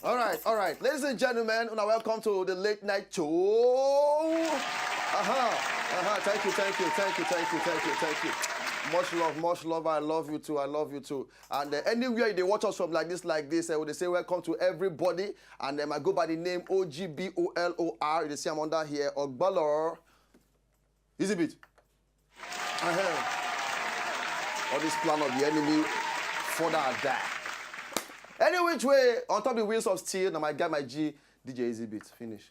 All right. Ladies and gentlemen, welcome to the late night show. Thank you. Much love. I love you too. And anywhere they watch us from like this, they say welcome to everybody. And I go by the name OGBOLOR. You see I'm under here, Ogbolor. Easy bit. All this plan of the enemy, further and die. Any which way, on top of the wheels of steel, now my guy, my G, DJ Easy Beat, finish.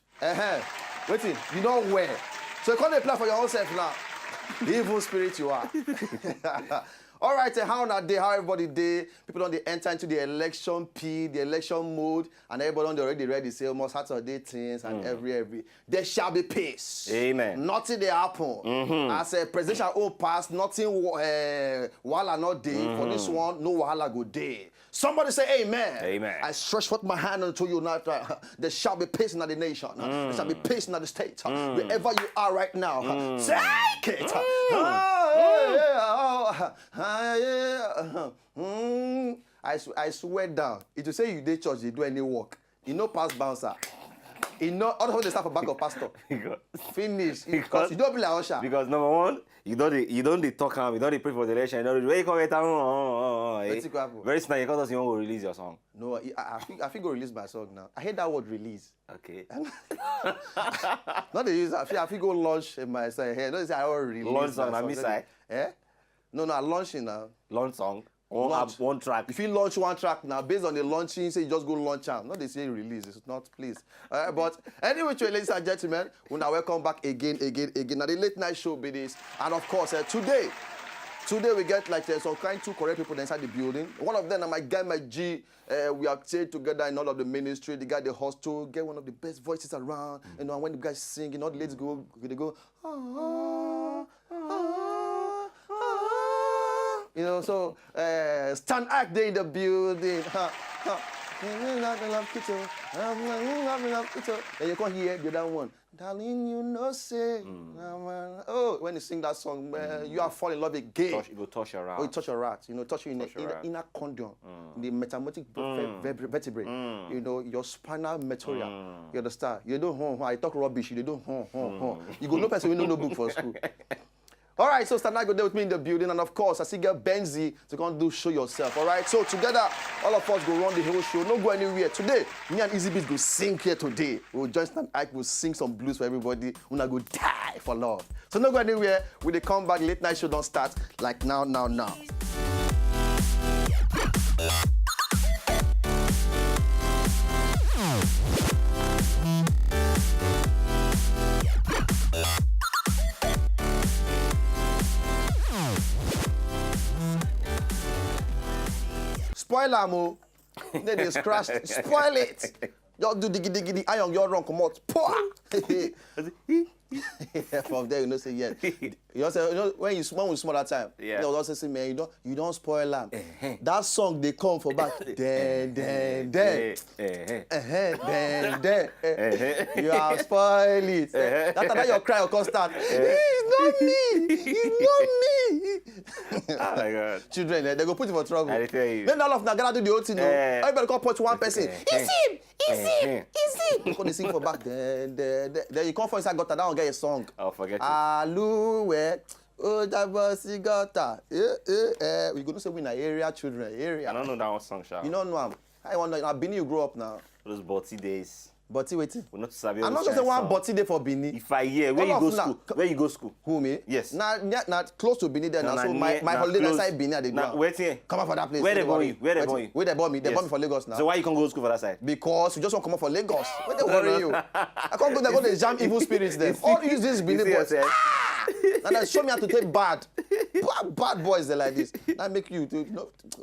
Waiting, you know where. So you can't play for your own self now. The evil spirit you are. All right, how everybody day? People don't enter into the election the election mode, and everybody don't already ready. Say almost Saturday things and every. There shall be peace. Amen. Nothing they happen. As a presidential old pass, nothing wahala not day. For this one, no wahala go day. Somebody say amen. Amen. I stretch forth my hand unto you now. There shall be peace in the nation. There shall be peace in the state. Wherever you are right now, take it. I swear down. It will say you did church, you do any work. You know pass bouncer. You know all the stuff for back of pastor. Finish. Because you don't be like Usher. Because number one, you don't talk you don't pray for the election, you don't where you come very soon you can't even release your song. No, I think go release my song now. I hate that word release. Okay. Not the use. I think go launch my song here. Don't say I will release. Launch song, I miss I. No, I'm launching now. Launch song. One track. If you launch one track now, based on the launching, say you just go launch out. Not they say release. It's not, please. But anyway, ladies and gentlemen, we now welcome back again. Now the late night show be this, and of course today we get like some kind two correct people inside the building. One of them, my guy, my G. We have stayed together in all of the ministry. The guy, the hostel, get one of the best voices around. You know, and when the guys sing, you know, the ladies go, they go. You know, so stand act day in the building. Then you can hear the other one. Darling, you know, say. Oh, when you sing that song, you are falling in love again. It will touch your rat. Oh, you touch your rat. You know, touch you in the inner condyle, in the metamorphic vertebrae. You know, your spinal medulla. You understand? You don't I talk rubbish. You don't You go no person we know no book for school. All right, so stand go there with me in the building, and of course, I see girl Benzi to come do show yourself. All right, so together, all of us go run the whole show. No go anywhere. Today, me and Easy Beats go sing here today. We'll join Stand Ike, we'll sing some blues for everybody. We're gonna go die for love. So no go anywhere. When they come back, late night show don't start like now. Spoiler mo. Then they scratch. Spoil it. Y'all do diggy iron, you're wrong, come out. From there, you know, say yeah. You know, when we small that time, they will also say, man, you don't spoil them. That song they come for back. Then. You have spoiled it. That's how your cry will come start. It's not me. Oh my God. Children, they go put you for trouble. I tell you. Then all of them gotta do the whole thing. Everybody come punch one person. It's him. Because they sing for back. Then you come for inside gutter, that will get a song. I'll forget it. Aluwe. Oh, that bossy gutter. We gonna say we in area children. Area. I don't know that one song, Sha. You don't know him. I wonder, Bini, you grow up now. Those Boti days. Boti waiting. We're not sabi. I'm not just saying one Boti day for Bini. If I hear, where you go school? Where you go school? Who, me? Yes. Not close to Bini there now. So my holiday inside Bini, they go. Waiting. Come up for that place. Where they born you? Where they born you? Where they born me? They born me for Lagos now. So why you can't go to school for that side? Because you just want to come up for Lagos. Where they worry you? I can't go there, go to jam evil spirits there. All use this Bini boys. And then show me how to take bad boys they like this. That make you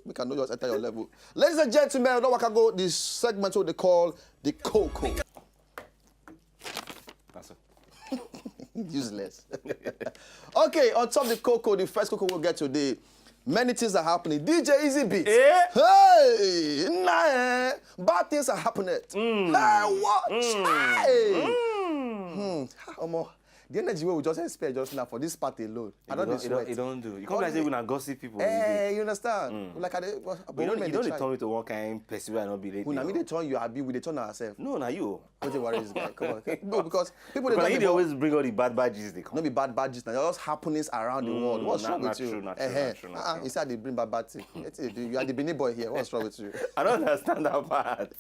we can know just enter your level. Ladies and gentlemen, now I can go this segment what they call the Coco. Useless. Okay, on top of the Coco, the first Coco we'll get today. Many things are happening. DJ Easy Beats. Hey, bad things are happening. Hey, watch. Hey. The energy we just expect just now for this part alone. I don't sweat. It don't do. You can't like say we na gossip people. You understand? Like you don't turn me to one kind person where I not be late. When I mean they turn you happy, we they turn ourselves. No, na you. Don't you worry, this guy. Come on. No, because people they always bring all the bad badges they come. Not be bad badges, now just happenings around the world. What's wrong with you? Not true. You said they bring bad thing. You are the Benin boy here. What's wrong with you? I don't understand that part.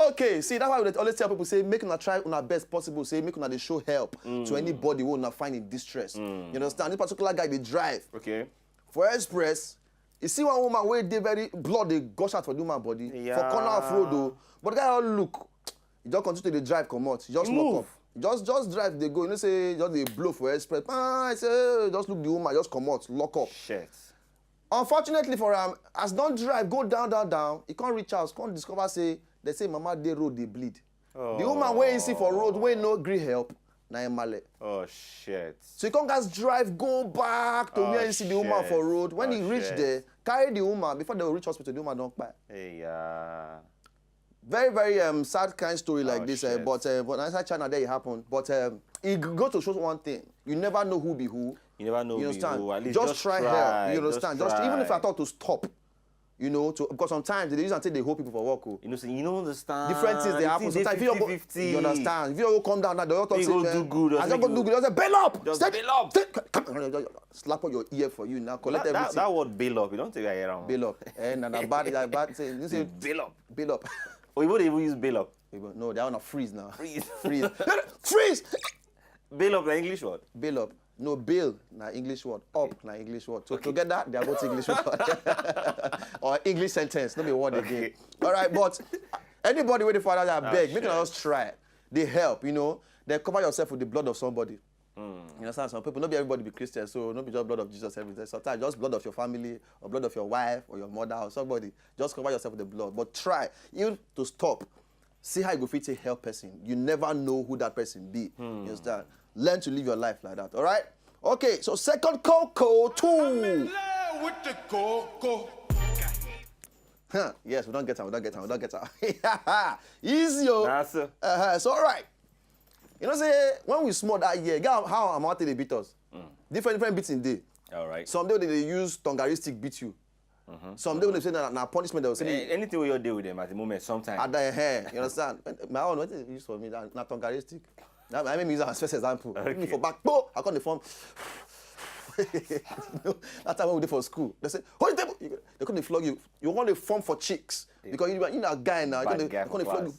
Okay, see that's why we always tell people say make una try una best possible. Say make una they show help to anybody who una find in distress. You understand? This particular guy they drive. Okay. For express, you see one woman where they very blood they gush out for the woman body for corner of road though. But the guy all look, he just continue to drive come out. He just lock up. Just drive they go. You know say just they blow for express. I say just look the woman just come out lock up. Shit. Unfortunately for him, as don't drive go down, he can't reach out. Can't discover say they say mama they road they bleed. Oh. The woman where you see for road where no gree help. Oh shit. So you can't just drive, go back to where you see the woman for road. When he reach there, carry the woman before they will reach hospital, the woman don't buy. Hey, very, very sad kind story like this. But inside China there it happened. But it go to show one thing. You never know who be who. You never know who be who. At least just try help. You understand? Just even if I thought to stop. You know, because sometimes they use and say they hold people for work. You know, so you don't understand. Different things they happen. Sometimes if you understand. If you all come down now, they all talk say, do good. I just go do good. Just say, bail up. Just bail up. Slap on your ear for you now. Collect everything. That word bail up, you don't take it around. Bail up. And bad say, you say bail up. Bail up. Or you would even use bail up. No, they are on a freeze now. Freeze. Freeze. Bail up, the English word. Bail up. No, bail, na English word. Up, na English word. So together, they are both English word. Or English sentence, no be word again. All right, but anybody waiting for that, I beg, make us try. They help, you know. They cover yourself with the blood of somebody. You understand? Some people, not be everybody be Christian, so not be just blood of Jesus every day. Sometimes just blood of your family, or blood of your wife, or your mother, or somebody. Just cover yourself with the blood. But try, even to stop. See how you go fit to help person. You never know who that person be. You understand? Learn to live your life like that, all right? Okay, so second cocoa, 2. I'm in love with the cocoa. Yes, we don't get out. Easy, yo. So, all right. You know, say, when we small that year, how I'm out they beat us. Different beats in day. All right. Some day they use tongari stick beat you. Some day when they say that punishment, they will say anything you deal with them at the moment, sometimes. At the hair, you understand? My own, what is used for me? That tongari stick. I mean, use as first example. Okay. For back, I can't form. That time when we did for school, they say, hold the table. They couldn't flog you. You want to form for chicks because you're a guy now. They can't flog you.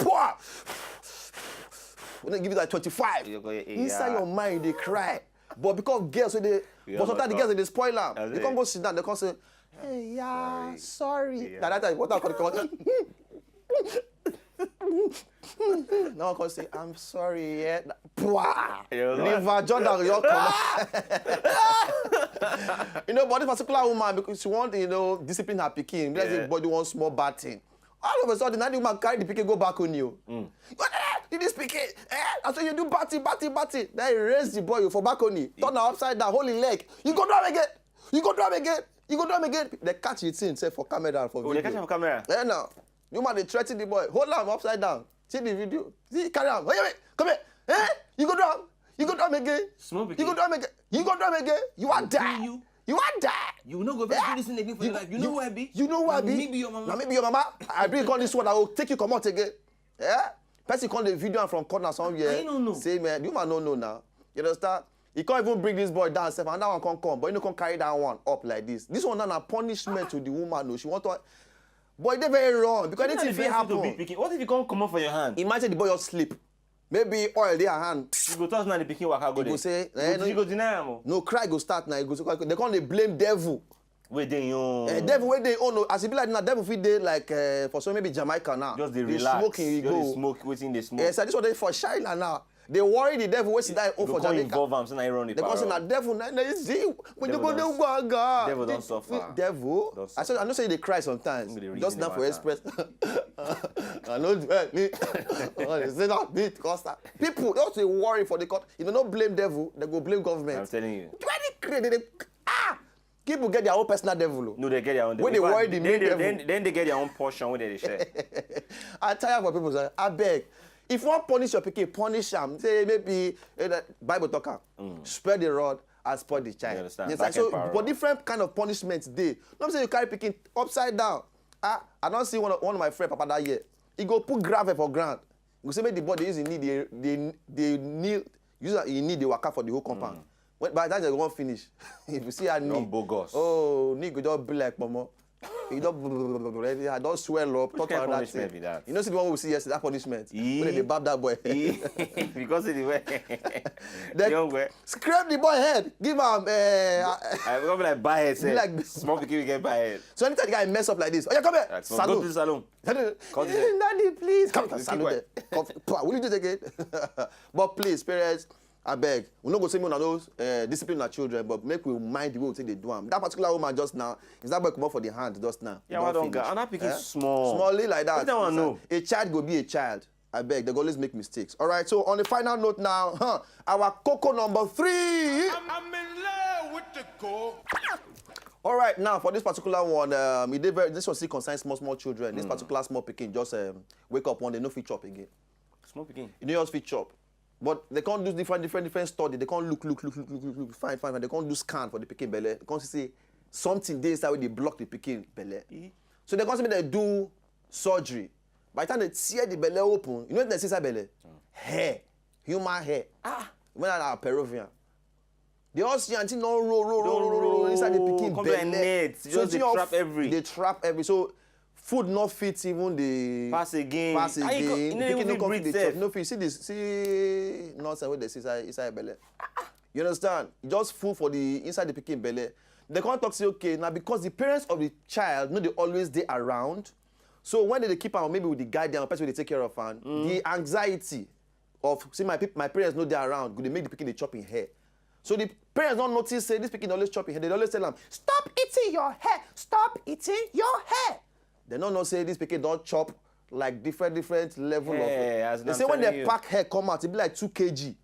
When they give you like 25, inside your mind they cry. But because girls, but sometimes the girls they spoil them. They can't go sit down. They can't say, hey, sorry. That time, what I call it? Now I can say, I'm sorry, yeah. River Jordan, you come. You know, but this particular woman, because she want, you know, discipline her pikin. Let's say body one small bad thing. All of a sudden, now the woman carry the pikin go back on you. Did this pikin? I say you do batty. Then you raise the boy for back on you. Turn her upside down, hold his leg. You go down again. They catch it in, say for camera for video. They catch it for camera? Yeah, now. You man, they threaten the boy. Hold him upside down. See the video. See, carry on. Wait, come here. You go down again. Small pikin. You go down again. You are dead. You are dead. You no go back to this thing again for your life. You know who I be? You know who I be? Me be your mama. Now me be your mama. I bring on this one. I will take you come out again. Yeah? Person call the video from corner somewhere. I don't know. Say, man, you man don't know now. You understand? He can't even bring this boy down himself, and that one can't come. But you know, can't carry that one up like this. This one now a punishment to the woman. No, she want to. Boy, they're very wrong because anything will happen. What if you can't come up for your hand? Imagine the boy just sleep. Maybe oil their hand. You go touch now the pikin waka go there. You go say, you go deny am. No, cry go start now. They can't blame devil. Where they own? Devil where they own. As it be like now, devil fit dey like for some maybe Jamaica now. Just they relax. Smoking, you go. Smoke, waiting they smoke. Yes, this one they for China now. They worry the devil where she die for Jamaica. Involve am, so now run it. They say na devil na see when you go dey go. Devil don't suffer. Devil. I know say they cry sometimes. Just now for express. I know me. They say that beat Costa. People don't say worry for the court. If they don't blame devil, they go blame government. I'm telling you. People get their own personal devil. No, they get their own devil. When they worry the main devil. Then they get their own portion where they share. I tire for people say, I beg. If you want punish your pikin, punish him. Say maybe Bible talker, spare the rod and spoil the child. You understand? Yes, so but different kind of punishments dey. No say you carry pikin upside down. I don't see one of my friends papa that year. He go put gravel for ground. He go say make the boy they use they kneel. Use you need the waka for the whole compound. By the time they won't finish, if you see a knee, bogus. Oh, knee go just be like mama. He don't swell up. Which kind of punishment be that? You know, see the one we see yesterday, that punishment. When they bab that boy. Because of the way. Young boy. Scrape the boy head. Give him. I'm gonna be like buy head. Like small people we get buy head. So anytime the guy mess up like this, oh yeah, come here. Salute. Go to the salon. Daddy, please come. Salute. Will you do it again? But please, parents. I beg, we no go say me on those discipline our children, but make we mind the way we say they do them. That particular woman just now, is that boy come up for the hand just now? Yeah, why don't get? And that pikin small. Smallly like that. That one know. A child go be a child. I beg, they go always make mistakes. All right, so on the final note now, our cocoa number 3. I'm in love with the coco. All right, now for this particular one, this one still concerns small children. This particular small pikin just wake up one day, no fit chop again. Small pikin. You know just fit chop. But they can't do different study. They can't look, fine. They can't do scan for the pikin belly. They can't see something there inside where they block the pikin belly. So they can't say they do surgery. By the time they tear the belly open, you know what they see inside belly? Hair, human hair. When are Peruvian? They all see until no roll inside the pikin belly. Come net. So they trap every. They trap every. So food not fit even the pass again. Pikin no come fit the chop. No fit. See nonsense wey they see inside belly. You understand? Just food for the inside the pikin belly. They can't talk say okay now because the parents of the child know they always dey around. So when they keep am maybe with the guardian or person wey dey take care of am, the anxiety of see my parents know they around go dey make the pikin dey chop in hair. So the parents don't notice say this pikin always chop in hair. They always tell them stop eating your hair. Stop eating your hair. They don't know say this pikin don't chop like different level of it. They say when they pack hair come out, it be like 2 kg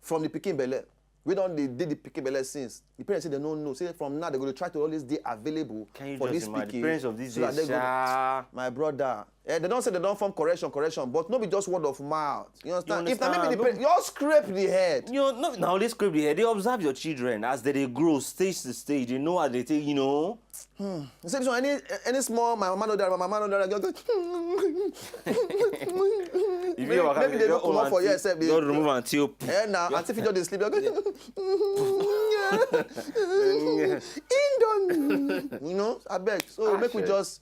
from the pikin belly. We don't did the pikin belly since. The parents say they don't know. Say from now they're going to try to always be available for this pikin. The parents of this so days, my brother. They don't say they don't form correction, but not be just word of mouth. You understand? If maybe the parents, you all scrape the head. You know, now they scrape the head. They observe your children as they grow stage to stage. They know how they take, you know. You say so any small, my mama know that, maybe they don't come out for you except they don't remove until. Now, until you just sleep, you know, I beg. So make we just.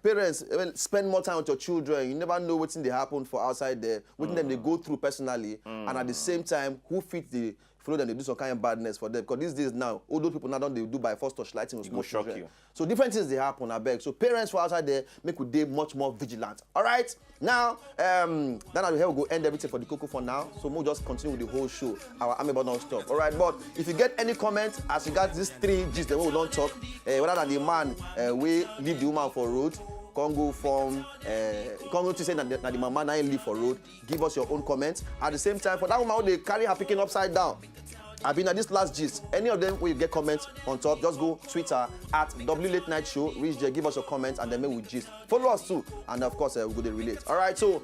Parents spend more time with your children. You never know what's in they happen for outside there. What them they go through personally, and at the same time, who fit the follow them, they do some kind of badness for them. Because these days now, all those people now don't they do by force touchlighting with small children. You. So different things they happen, I beg. So parents for outside there make we dey much more vigilant. All right. Now, then we go end everything for the cocoa for now. So we'll just continue with the whole show. Our ameba don't stop. All right. But if you get any comment as regards these 3 G's, then we don't talk. Whether than the man we leave the woman for road. Congo from Congo to say that the mama now live for road. Give us your own comments. At the same time, for that woman they carry her picking upside down. I've been at this last gist. Any of them where you get comments on top, just go Twitter at WLate Night Show. Reach there, give us your comments, and then maybe we gist. Follow us too, and of course we'll go to relate. All right, so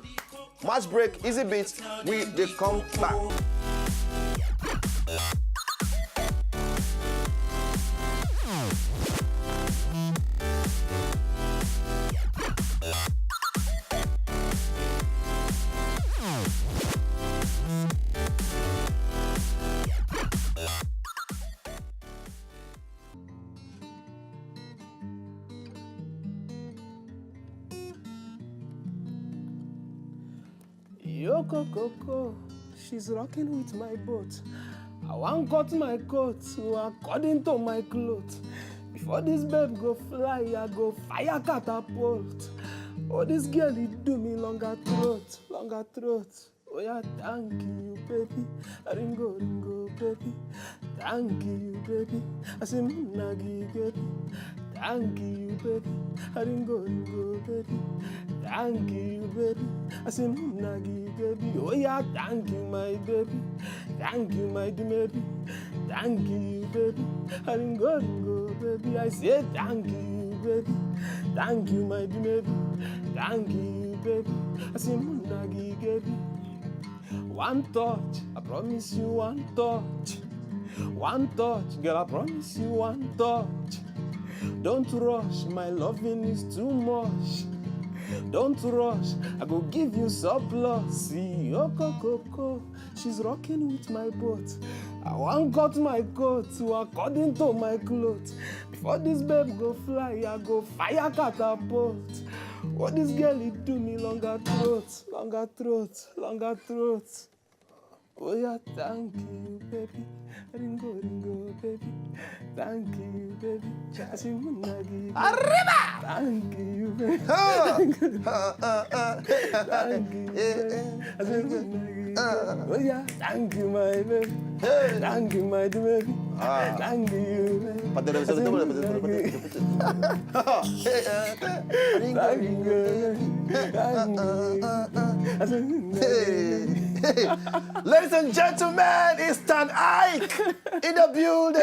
match break, easy beats. They come back. Yo, Coco, she's rocking with my boat. I want cut my coat according to my clothes. Before this babe go fly, I go fire catapult. Oh, this girl, it do me longer throat. Oh yeah, thank you, baby. Ringo, baby. Thank you, baby. I say, Nagi, baby. Thank you, baby. Ringo, baby. Thank you, baby. I say, Nagi, baby. Oh yeah, thank you, my baby. Thank you, my baby. Thank you, baby. Ringo, baby. I say thank you, baby. Thank you, my baby. Thank you, baby. I say munagi, baby. One touch, I promise you one touch. One touch, girl, I promise you one touch. Don't rush, my loving is too much. Don't rush, I go give you surplus. See, Coco, she's rocking with my boat. I want cut my coat according to my clothes. Before this babe go fly, I go fire catapult. What this girl it do me longer throat, longer throat, longer throat. Oh yeah, thank you, baby. Ringo, ringo, baby. Thank you, baby. Munagi. Arriba! Thank you, baby. Thank you, baby. Oh yeah, thank you, my baby. Thank you, my baby. Thank you, baby. Ladies and gentlemen, it's Stan Iyke in the building.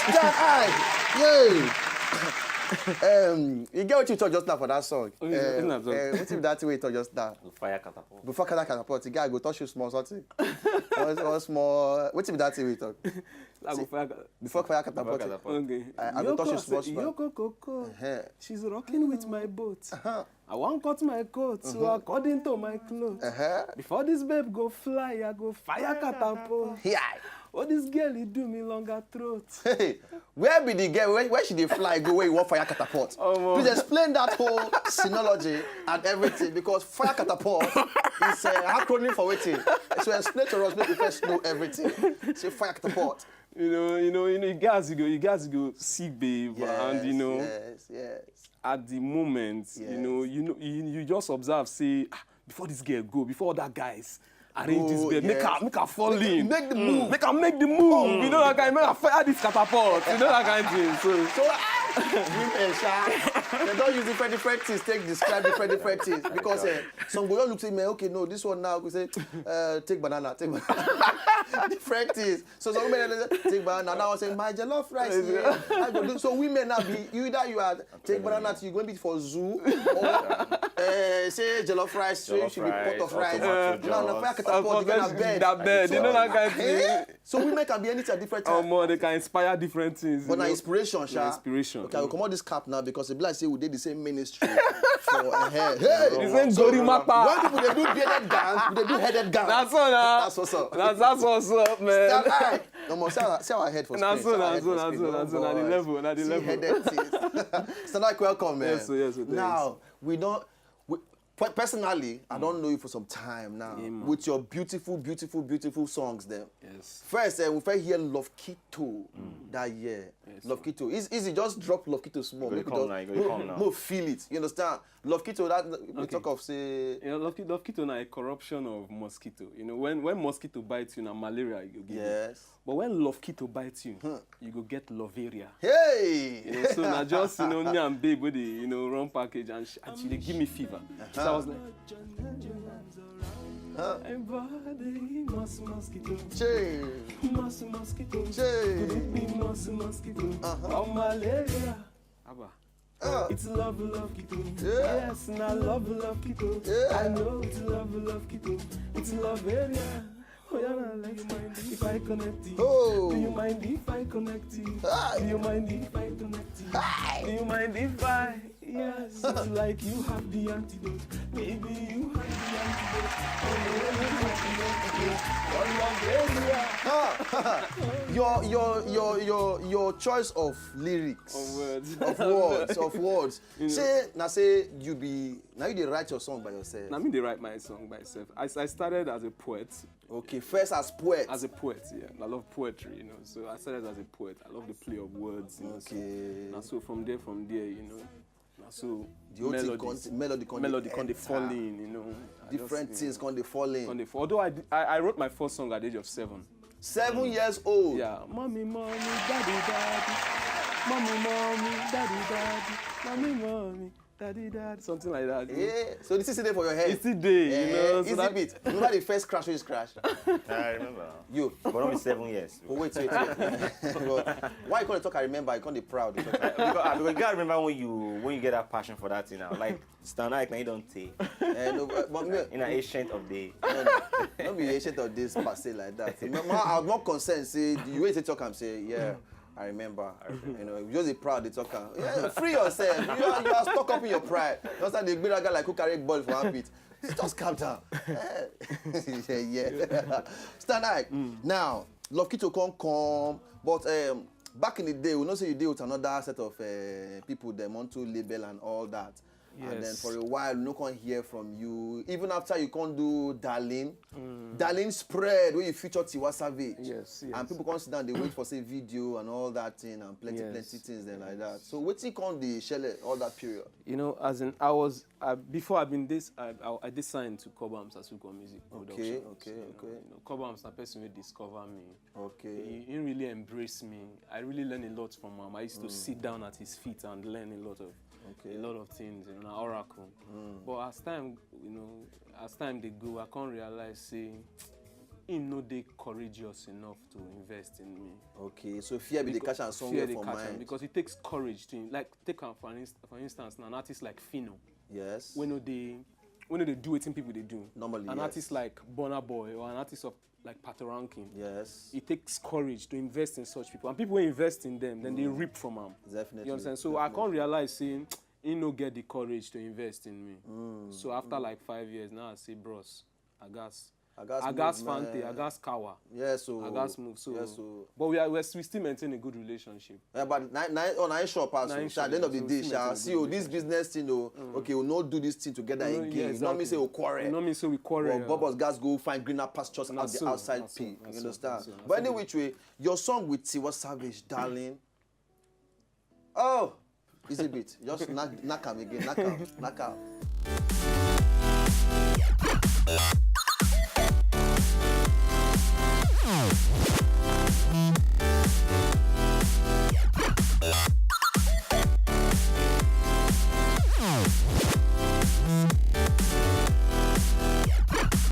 Stan Iyke, yay! You get what you talk just now for that song. What's if that way you talk just now? Fire catapult. Before catapult, the guy go touch you small something. One small. What's if that way you talk? Before fire catapult. Okay. I go touch you small. Yoko Coco. She's rocking with my boat. I want cut my coat according to my clothes. Before this babe go fly, I go fire catapult. Yeah. What this girl he do me longer throat. Hey, where be the girl? Where should they fly? Go where you want fire catapult? Please explain that whole synology and everything, because fire catapult is an acronym for waiting. So explain to us, make you first know everything. Say fire catapult. You guys go see babe, and yes. At the moment, you just observe, say, before this girl go, before other guys arrange this bed, make her fall in. Make the move. Make her make the move. You know that kind, make her fire this catapult. You know that kind of thing. So women, they don't use different things to describe different things, because some boy look at me, okay, no, this one now we say take banana. Different things. So some women take banana. Now I say my jollof rice. Yeah. I go do. So women now be either you are take banana, you going to be for zoo, or say jollof rice, so you should be pot of rice. No, fire catapult, you can have bed. You know that kind of thing. So women can be anything at different times. More they can inspire different things. But now inspiration, Sha. Inspiration. Okay, I will come out this cap now because the black say we did the same ministry for Hey, the same Gorimapa. When people they do bearded dance, they do headed dance. That's all now. That's what's up. That's what's up, man. No more. See our head for That's screen. That's the level. That's the level. Headed things. So like welcome, man. Yes. Now we don't. Personally, I don't know you for some time now. With your beautiful songs there. Yes. First, we first hear Love Kito that year. Yes, Love Kito. It's easy, just drop Love Kito small. You come now. More feel it. You understand? Love Kito, that we talk of say. Love Kito na a corruption of mosquito. When mosquito bites you, na malaria you go get. Yes. But when Love Kito bites you, you go get Loveria. Hey! So now just me and babe with the run package and she they give me fever. So I was like, mosquito. Oh malaria. It's love Kito. Yes, and I love Kito. I know it's love Kito. It's Loveria. Oh, yeah, if I connect you? Oh. Do you mind if I connect you? Hi. Do you mind if I connect you? Hi. Do you mind if I? Yes, it's like you have the antidote. Maybe you have the antidote. Your choice of lyrics, of words. Say you be now you dey write your song by yourself. Now me dey write my song by myself. I started as a poet. Okay, first as poet. As a poet, yeah. I love poetry, So I started as a poet. I love the play of words. Okay. So from there, So the melody can fall in, Different things can fall in. Although I wrote my first song at the age of 7. 7 years old. Yeah. Mommy, daddy, daddy. Mommy, daddy, daddy. Mommy, daddy, dad, something like that. Yeah. So this is there for your head. It's still there, you know. Easy bit. Remember the first crash when you crashed? I remember. You. But only 7 years. Oh, wait. Why you can't talk? I remember. I can't be proud. Because you gotta remember when you get that passion for that thing now. Like stand like now you don't take. No, but In an ancient of day. Don't be ancient of this per se like that. I was more concerned. Say you wait to talk and say yeah. I remember. You know, you're just proud they talk. Yeah, free yourself. You are stuck up in your pride. Just like the big guy like who carry ball for one pit. Just calm down. Yeah. Stand like now. Love Kito come, but back in the day, we know say you deal with another set of people them want to label and all that. Yes. And then for a while, no one hear from you. Even after you can't do Darling, Darling spread where you feature Tiwa Savage. Yes. And people come sit down, they wait for say video and all that thing and plenty things then like that. So what you can't the shell all that period? You know, as in before I've been this, I did sign to Cobhams as Sugo Music Production. Okay. You know, Cobhams the person who discover me. Okay. He really embraced me. I really learned a lot from him. I used to sit down at his feet and learn a lot of things, you know, an oracle. But as time they go, I can't realize say him no dey courageous enough to invest in me. Okay, so fear be the catch and somewhere for mind. Because it takes courage to take for instance an artist like Fino. Yes. When they do what people they do. Normally, an artist like Burna Boy or an artist of like Patoranking. Yes. It takes courage to invest in such people. And people who invest in them, then they reap from them. Definitely. You understand? So I can't realize saying he no get the courage to invest in me. So after like 5 years now I say, bros, I gas Fante, I gas Kawa. Yes, so I gas move. So, yes, so but we still maintain a good relationship. Yeah, but nine shop pass. At the end of the day, see, this business thing, okay, we'll not do this thing together again. Yeah, exactly. Not me say we quarrel. You know me say we quarrel. Well, Bubbles guys go find greener pastures out the outside pit. You understand? But anyway, which way, your song with Tiwa Savage, Darling. Oh, easy bit. Just knock him again. Knock out.